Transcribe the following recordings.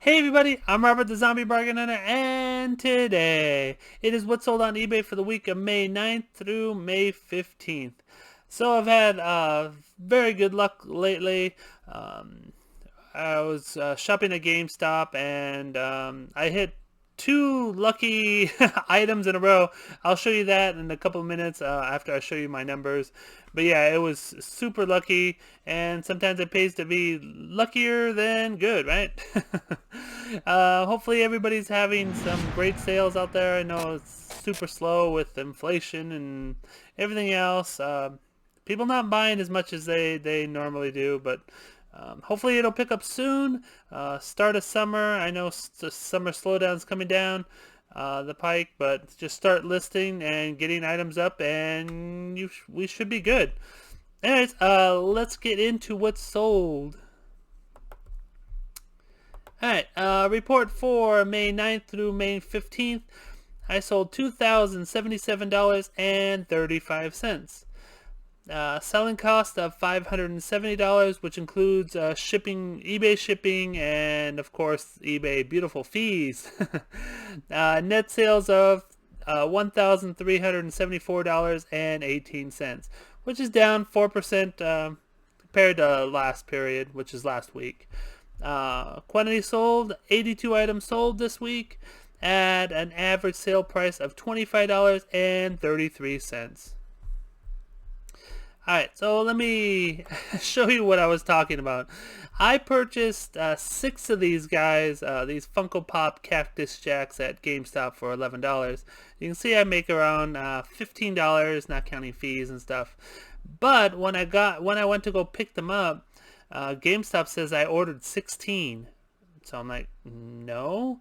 Hey everybody, I'm Robert the Zombie Bargain Hunter, and today it is what sold on eBay for the week of May 9th through May 15th. So I've had very good luck lately. I was shopping at GameStop and I hit two lucky items in a row. I'll show you that in a couple of minutes after I show you my numbers. But yeah, it was super lucky, and sometimes it pays to be luckier than good, right? Hopefully everybody's having some great sales out there. I know it's super slow with inflation and everything else. People not buying as much as they normally do, but hopefully it'll pick up soon. Start of summer. I know the summer slowdown's coming down the pike, but just start listing and getting items up, and we should be good. Anyways, let's get into what's sold. Alright, report for May 9th through May 15th. I sold $2,077.35. Selling cost of $570, which includes shipping, eBay shipping, and of course eBay beautiful fees. Net sales of $1,374.18, which is down 4% compared to last period, which is last week. Quantity sold, 82 items sold this week at an average sale price of $25.33. Alright, so let me show you what I was talking about. I purchased 6 of these guys, these Funko Pop Cactus Jacks at GameStop for $11. You can see I make around $15, not counting fees and stuff. But when I went to go pick them up, GameStop says I ordered 16. So I'm like, no.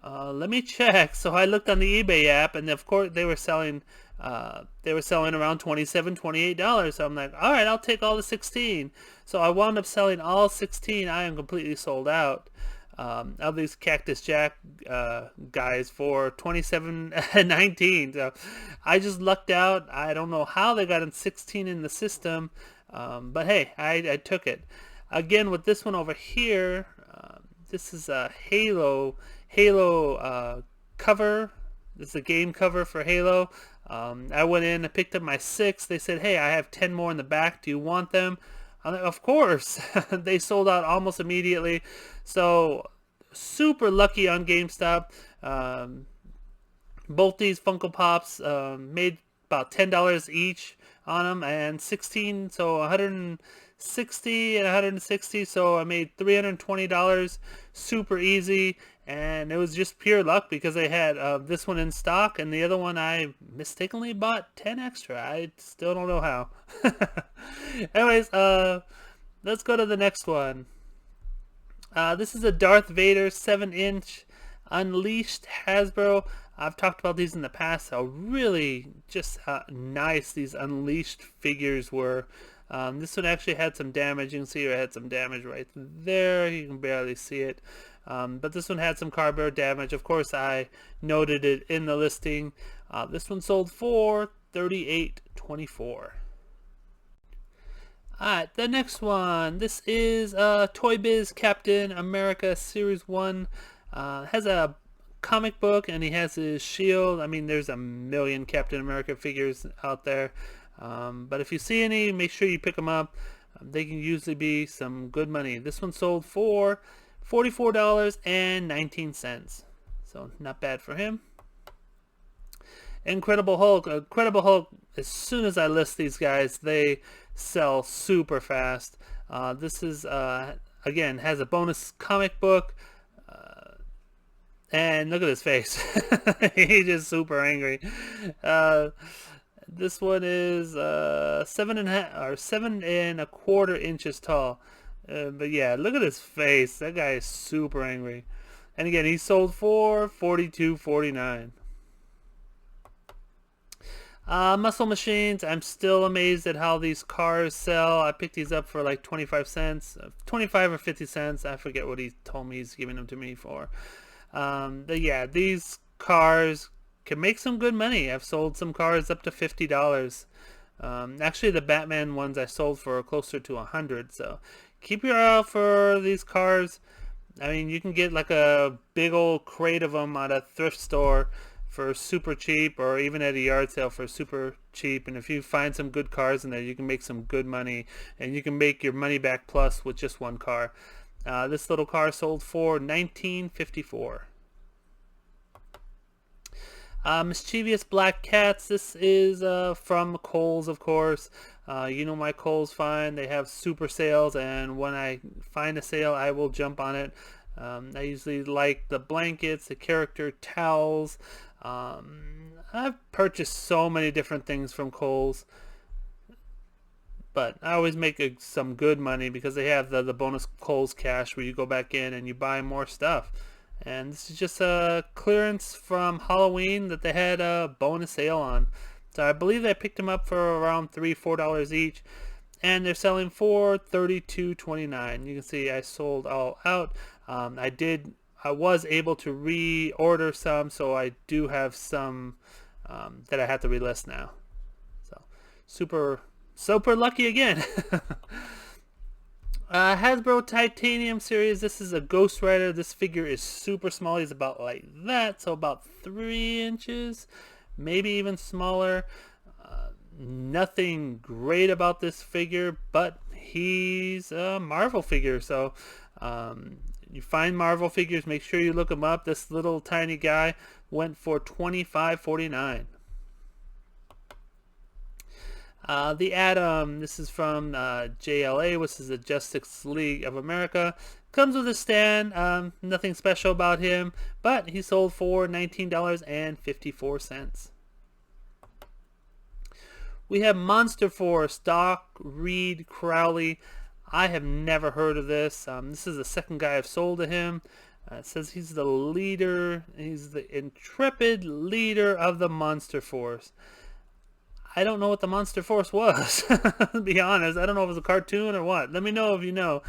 Let me check. So I looked on the eBay app, and of course they were selling around $27, $28. So I'm like, all right, I'll take all the 16. So I wound up selling all 16. I am completely sold out of these Cactus Jack guys for $27.19. So I just lucked out. I don't know how they got in 16 in the system, but hey, I took it. Again, with this one over here, this is a Halo cover. This is a game cover for Halo. I went in and picked up my 6. They said, hey, I have 10 more in the back. Do you want them? I'm like, of course. They sold out almost immediately. So super lucky on GameStop. Both these Funko Pops made about $10 each on them, and 16, so 160 and 160, so I made $320 super easy. And it was just pure luck because I had this one in stock, and the other one I mistakenly bought 10 extra. I still don't know how. Anyways, let's go to the next one. This is a Darth Vader 7-inch Unleashed Hasbro. I've talked about these in the past, how really just nice these Unleashed figures were. This one actually had some damage. You can see it had some damage right there. You can barely see it. But this one had some cardboard damage. Of course, I noted it in the listing. This one sold for $38.24. Alright, the next one. This is Toy Biz Captain America Series 1. Has a comic book, and he has his shield. I mean, there's a million Captain America figures out there. But if you see any, make sure you pick them up. They can usually be some good money. This one sold for $44.19. So not bad for him. Incredible Hulk. Incredible Hulk, as soon as I list these guys, they sell super fast. This is, again, has a bonus comic book. And look at his face. He's just super angry. This one is 7.25 inches tall. But yeah, look at his face. That guy is super angry. And again, he sold for $42.49. Muscle Machines. I'm still amazed at how these cars sell. I picked these up for like 25 cents, 25 or 50 cents. I forget what he told me he's giving them to me for. But yeah, these cars can make some good money. I've sold some cars up to $50. Actually, the Batman ones I sold for closer to $100. So keep your eye out for these cars. I mean, you can get like a big old crate of them at a thrift store for super cheap, or even at a yard sale for super cheap. And if you find some good cars in there, you can make some good money, and you can make your money back plus with just one car. This little car sold for $19.54. Mischievous Black Cats. This is from Kohl's, of course. You know my Kohl's find. They have super sales, and when I find a sale, I will jump on it. I usually like the blankets, the character towels. I've purchased so many different things from Kohl's, but I always make some good money because they have the bonus Kohl's cash where you go back in and you buy more stuff. And this is just a clearance from Halloween that they had a bonus sale on. So I believe I picked them up for around $3-4 each, and they're selling for $32.29. You can see I sold all out. I was able to reorder some, so I do have some that I have to relist now. So super lucky again. Hasbro Titanium series. This is a Ghost Rider. This figure is super small. He's about like that, so about 3 inches, maybe even smaller. Nothing great about this figure, but he's a Marvel figure. So you find Marvel figures, make sure you look him up. This little tiny guy went for $25.49. The Atom, this is from JLA, which is the Justice League of America. Comes with a stand, nothing special about him, but he sold for $19.54. We have Monster Force, Doc Reed Crowley. I have never heard of this. This is the second guy I've sold to him. It says he's the leader, he's the intrepid leader of the Monster Force. I don't know what the Monster Force was, to be honest. I don't know if it was a cartoon or what. Let me know if you know.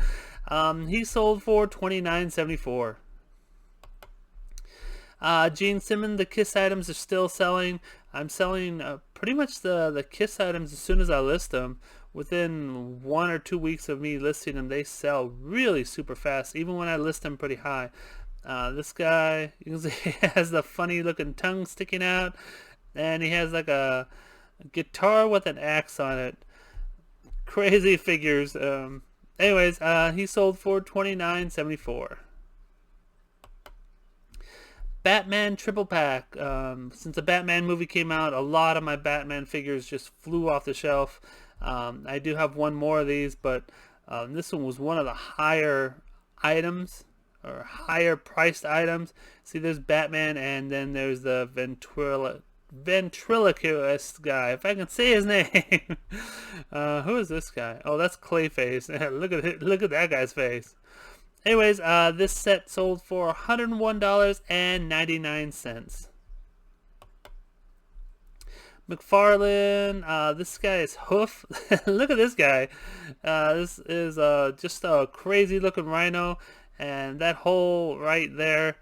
He sold for $29.74. Gene Simmons, the Kiss items are still selling. I'm selling pretty much the Kiss items as soon as I list them. Within 1 or 2 weeks of me listing them, they sell really super fast, even when I list them pretty high. This guy, you can see he has the funny looking tongue sticking out, and he has like a guitar with an axe on it. Crazy figures. Anyways, he sold for $29.74. Batman triple pack. Since the Batman movie came out, a lot of my Batman figures just flew off the shelf. I do have one more of these, but this one was one of the higher items, or higher priced items. See, there's Batman, and then there's the ventriloquist guy, if I can say his name. Who is this guy? Oh, that's Clayface. Look at that guy's face. Anyways, this set sold for $101.99. McFarlane, this guy is Hoof. Look at this guy. This is just a crazy looking Rhino, and that hole right there,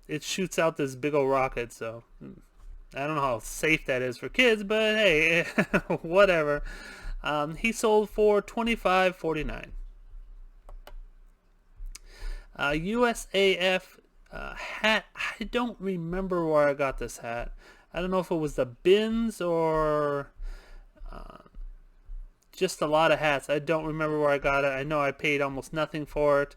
it shoots out this big old rocket. So I don't know how safe that is for kids, but hey, whatever. He sold for $25.49. USAF hat. I don't remember where I got this hat. I don't know if it was the bins or just a lot of hats. I don't remember where I got it. I know I paid almost nothing for it.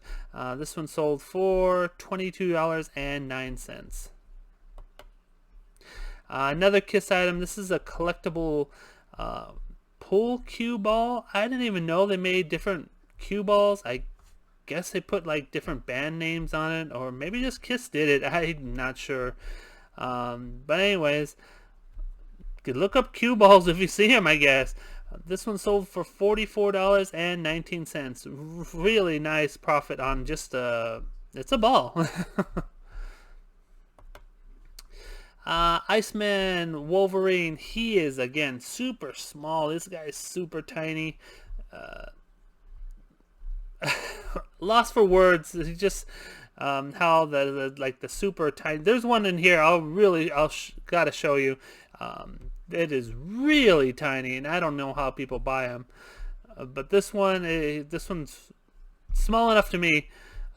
This one sold for $22.09. Another Kiss item. This is a collectible pool cue ball. I didn't even know they made different cue balls. I guess they put like different band names on it, or maybe just Kiss did it. I'm not sure. But anyways, you could look up cue balls if you see them, I guess. This one sold for $44.19. Really nice profit on just it's a ball. Iceman Wolverine, he is again super small. This guy is super tiny. Lost for words. He just how the super tiny. There's one in here. Gotta show you. It is really tiny, and I don't know how people buy them. But this one's small enough to me.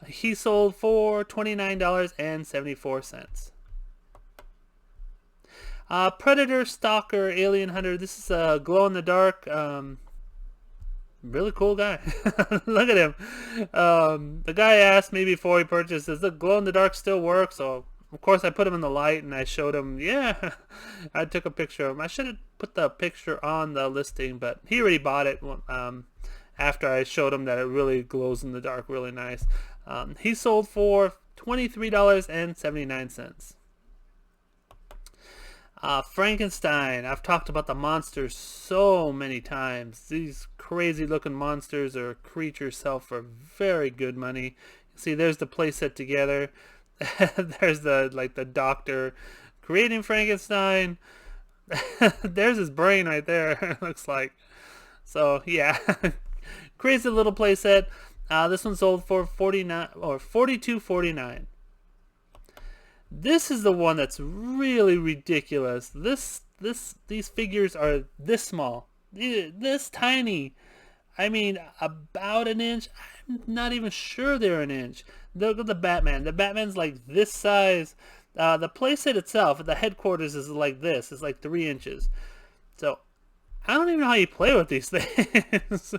He sold for $29.74. Predator, Stalker, Alien Hunter. This is a glow-in-the-dark, really cool guy. Look at him. The guy asked me before he purchased, does the glow-in-the-dark still work? So, of course, I put him in the light, and I showed him, yeah. I took a picture of him. I should have put the picture on the listing, but he already bought it after I showed him that it really glows in the dark, really nice. He sold for $23.79. Frankenstein. I've talked about the monsters so many times. These crazy looking monsters or creatures sell for very good money. See, there's the playset together. There's the doctor creating Frankenstein. There's his brain right there. Looks like. So yeah, crazy little playset. This one sold for $42.49. This is the one that's really ridiculous. These figures are this small, this tiny. I mean, about an inch. I'm not even sure they're an inch. Look at the Batman. The Batman's like this size. The playset itself, the headquarters, is like this. It's like 3 inches. So I don't even know how you play with these things.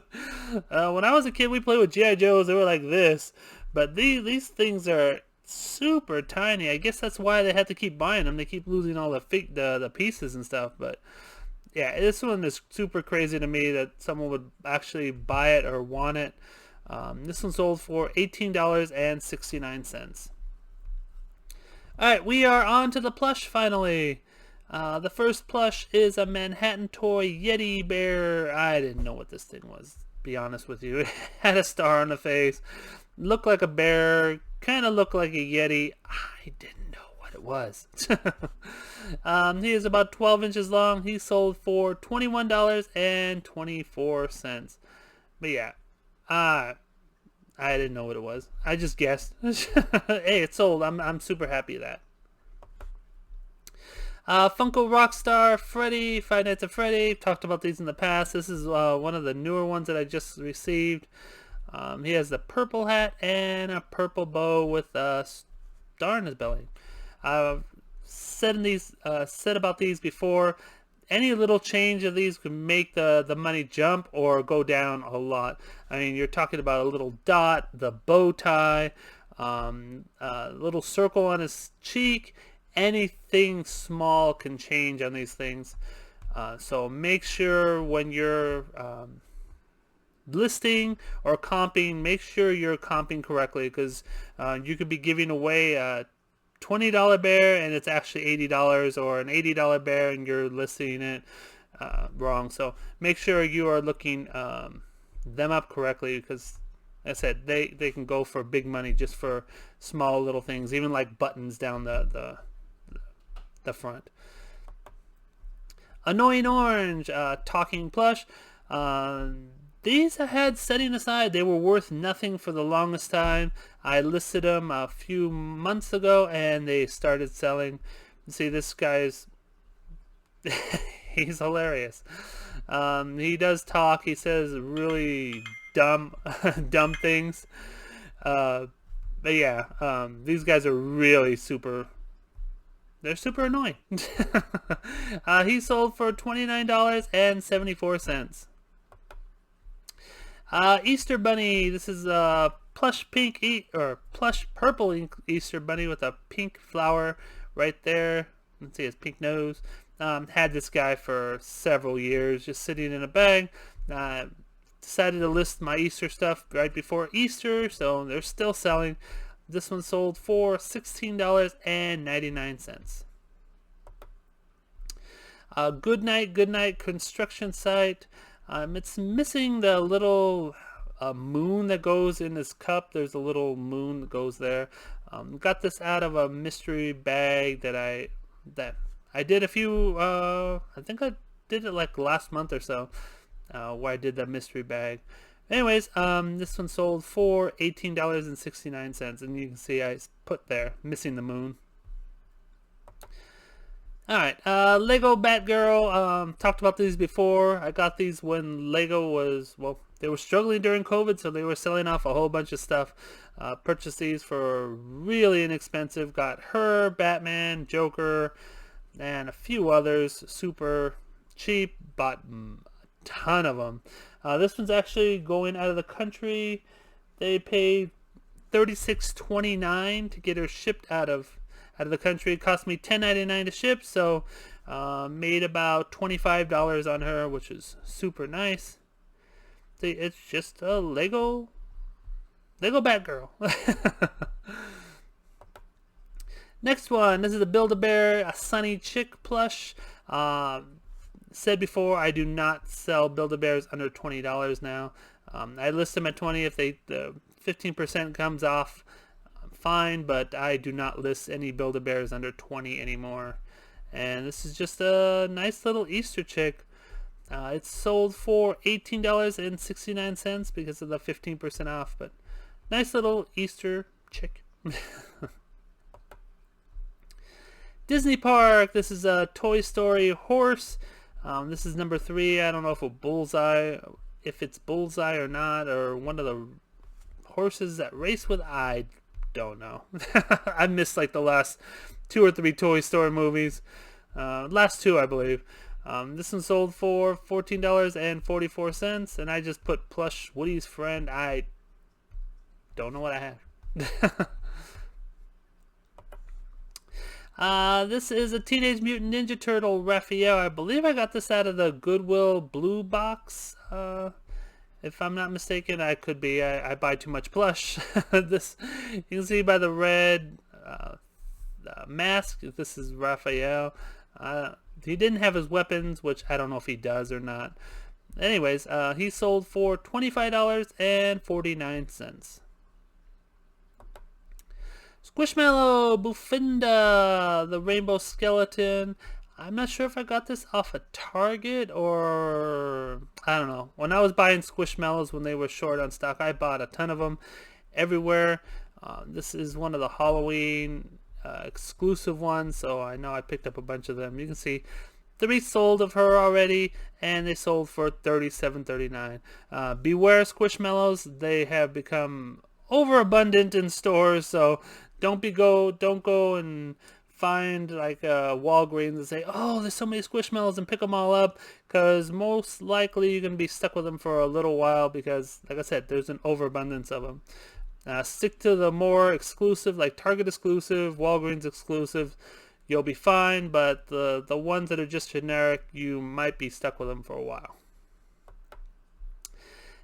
When I was a kid, we played with G.I. Joes. They were like this, but these things are super tiny. I guess that's why they have to keep buying them. They keep losing all the pieces and stuff. But yeah, this one is super crazy to me that someone would actually buy it or want it. This one sold for $18.69. Alright, we are on to the plush finally. The first plush is a Manhattan Toy Yeti bear. I didn't know what this thing was, to be honest with you. It had a star on the face. Looked like a bear. Kind of looked like a Yeti. I didn't know what it was. He is about 12 inches long. He sold for $21.24. But yeah, I didn't know what it was. I just guessed. Hey, it sold. I'm super happy with that. Funko Rockstar, Freddy, Five Nights at Freddy. Talked about these in the past. This is one of the newer ones that I just received. He has the purple hat and a purple bow with a star in his belly. I've said about these before. Any little change of these could make the money jump or go down a lot. I mean, you're talking about a little dot, the bow tie, a little circle on his cheek. Anything small can change on these things. So make sure when you're listing or comping, make sure you're comping correctly, because you could be giving away a $20 bear and it's actually $80, or an $80 bear and you're listing it wrong. So make sure you are looking them up correctly, because like I said, they can go for big money just for small little things, even like buttons down the front. Annoying Orange, talking plush. These I had setting aside. They were worth nothing for the longest time. I listed them a few months ago and they started selling. See, this guy's he's hilarious. He does talk. He says really dumb things. But yeah, these guys are really they're super annoying. He sold for $29.74. Easter Bunny. This is a plush plush purple Easter Bunny with a pink flower right there. Let's see his pink nose. Had this guy for several years, just sitting in a bag. Decided to list my Easter stuff right before Easter, so they're still selling. This one sold for $16.99. Good night construction site. It's missing the little moon that goes in this cup. There's a little moon that goes there. Got this out of a mystery bag that I did a few. I think I did it like last month or so, where I did that mystery bag. Anyways, this one sold for $18.69, and you can see I put there missing the moon. Alright, Lego Batgirl, talked about these before. I got these when Lego was, well, they were struggling during COVID, so they were selling off a whole bunch of stuff. Purchased these for really inexpensive. Got her, Batman, Joker, and a few others super cheap. Bought a ton of them. This one's actually going out of the country. They paid $36.29 to get her shipped out of the country. It cost me $10.99 to ship, so made about $25 on her, which is super nice. See, it's just a Lego Batgirl. Next one, this is a BuildABear, a Sunny Chick plush. Said before, I do not sell BuildABears under $20 now. I list them at $20 if the 15% comes off. Fine, but I do not list any BuildABears under $20 anymore. And this is just a nice little Easter chick. It's sold for $18.69 because of the 15% off, but nice little Easter chick. Disney Park, this is a Toy Story horse. This is number 3. I don't know if it's Bullseye or not, or one of the horses that race with I don't know. I missed like the last 2 or 3 Toy Story movies. Last 2, I believe. This one sold for $14.44, and I just put Plush Woody's friend. I don't know what I have. This is a Teenage Mutant Ninja Turtle Raphael. I believe I got this out of the Goodwill blue box. If I'm not mistaken, I could be. I buy too much plush. This, you can see by the red mask, this is Raphael. He didn't have his weapons, which I don't know if he does or not. Anyways, he sold for $25.49. Squishmallow Bufinda, the rainbow skeleton. I'm not sure if I got this off a Target or I don't know. When I was buying Squishmallows when they were short on stock, I bought a ton of them everywhere. This is one of the Halloween exclusive ones, so I know I picked up a bunch of them. You can see 3 sold of her already, and they sold for $37.39. Beware Squishmallows; they have become overabundant in stores, so don't go and find like Walgreens and say, oh, there's so many Squishmallows, and pick them all up, because most likely you're going to be stuck with them for a little while because, like I said, there's an overabundance of them. Stick to the more exclusive, like Target exclusive, Walgreens exclusive. You'll be fine, but the ones that are just generic, you might be stuck with them for a while.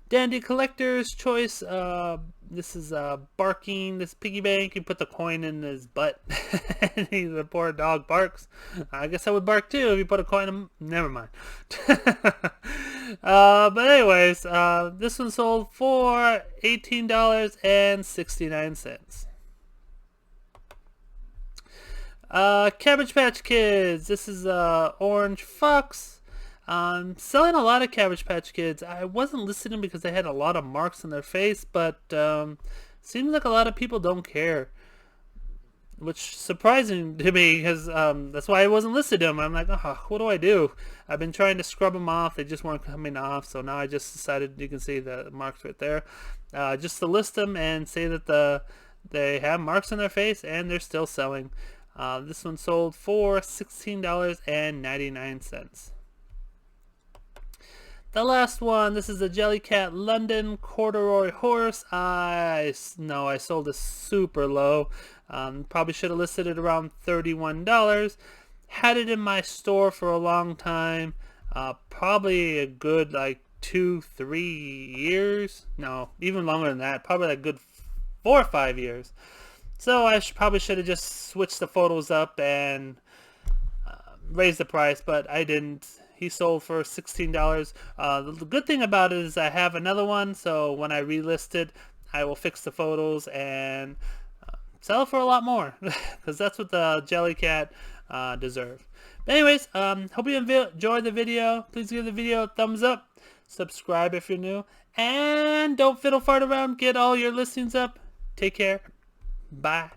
Dandy Collector's Choice. This is barking. This Piggy Bank. You put the coin in his butt, and the poor dog barks. I guess I would bark too if you put a coin in. Never mind. But anyways, this one sold for $18.69. Cabbage Patch Kids. This is Orange Fox. Selling a lot of Cabbage Patch Kids. I wasn't listing them because they had a lot of marks on their face, but seems like a lot of people don't care, which is surprising to me because that's why I wasn't listed them. I'm like, oh, what do I do? I've been trying to scrub them off. They just weren't coming off, so now I just decided, you can see the marks right there, just to list them and say that they have marks on their face and they're still selling. This one sold for $16.99. The last one, this is a Jellycat London corduroy horse. I sold this super low. Probably should have listed it around $31. Had it in my store for a long time. Probably a good like 2-3 years. No, even longer than that. Probably a good 4 or 5 years. So I probably should have just switched the photos up and raised the price, but I didn't. He sold for $16. The good thing about it is I have another one, so when I relist it, I will fix the photos and sell it for a lot more, because that's what the Jellycat deserve. But anyways, hope you enjoyed the video. Please give the video a thumbs up, subscribe if you're new, and don't fiddle fart around. Get all your listings up. Take care. Bye.